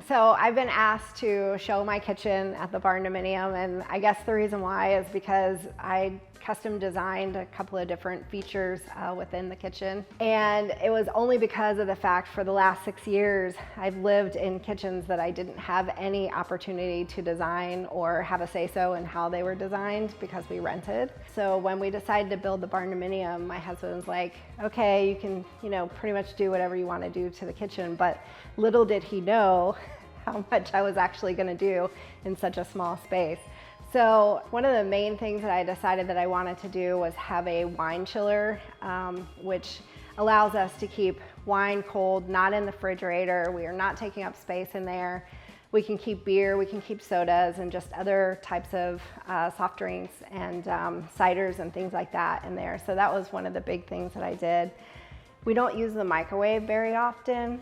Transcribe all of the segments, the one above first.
So I've been asked to show my kitchen at the Barndominium, and I guess the reason why is because I custom designed a couple of different features within the kitchen. And it was only because of the fact for the last 6 years, I've lived in kitchens that I didn't have any opportunity to design or have a say-so in how they were designed because we rented. So when we decided to build the Barndominium, my husband was like, okay, you can, pretty much do whatever you want to do to the kitchen. But little did he know how much I was actually going to do in such a small space. So one of the main things that I decided that I wanted to do was have a wine chiller, which allows us to keep wine cold, not in the refrigerator. We are not taking up space in there. We can keep beer, we can keep sodas and just other types of soft drinks and ciders and things like that in there. So that was one of the big things that I did. We don't use the microwave very often.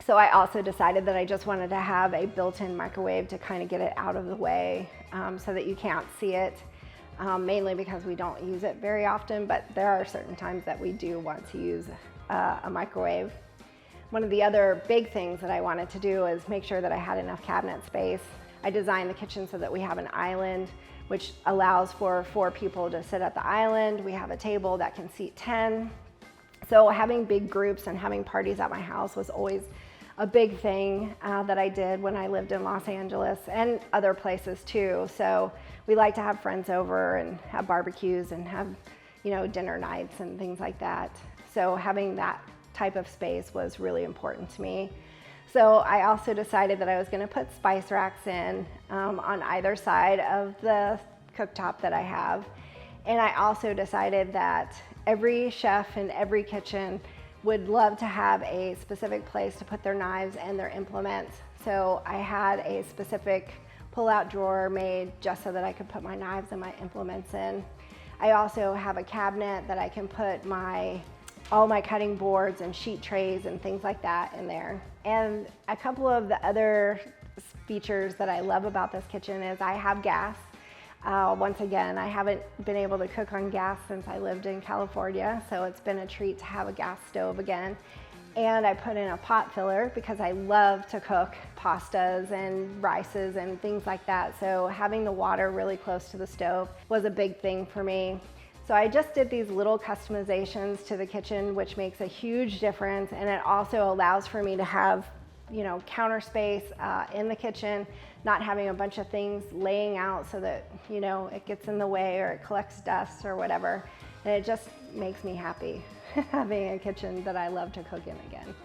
So I also decided that I just wanted to have a built-in microwave to kind of get it out of the way so that you can't see it, mainly because we don't use it very often, but there are certain times that we do want to use a microwave. One of the other big things that I wanted to do is make sure that I had enough cabinet space. I designed the kitchen so that we have an island, which allows for 4 people to sit at the island. We have a table that can seat 10. So having big groups and having parties at my house was always a big thing that I did when I lived in Los Angeles and other places too. So we like to have friends over and have barbecues and have, dinner nights and things like that. So having that type of space was really important to me. So I also decided that I was going to put spice racks in on either side of the cooktop that I have. And I also decided that every chef in every kitchen would love to have a specific place to put their knives and their implements. So I had a specific pull-out drawer made just so that I could put my knives and my implements in. I also have a cabinet that I can put all my cutting boards and sheet trays and things like that in there. And a couple of the other features that I love about this kitchen is I have gas. Once again, I haven't been able to cook on gas since I lived in California, so it's been a treat to have a gas stove again. And I put in a pot filler because I love to cook pastas and rices and things like that. So having the water really close to the stove was a big thing for me. So I just did these little customizations to the kitchen, which makes a huge difference. And it also allows for me to have counter space in the kitchen, not having a bunch of things laying out so that, it gets in the way or it collects dust or whatever. And it just makes me happy having a kitchen that I love to cook in again.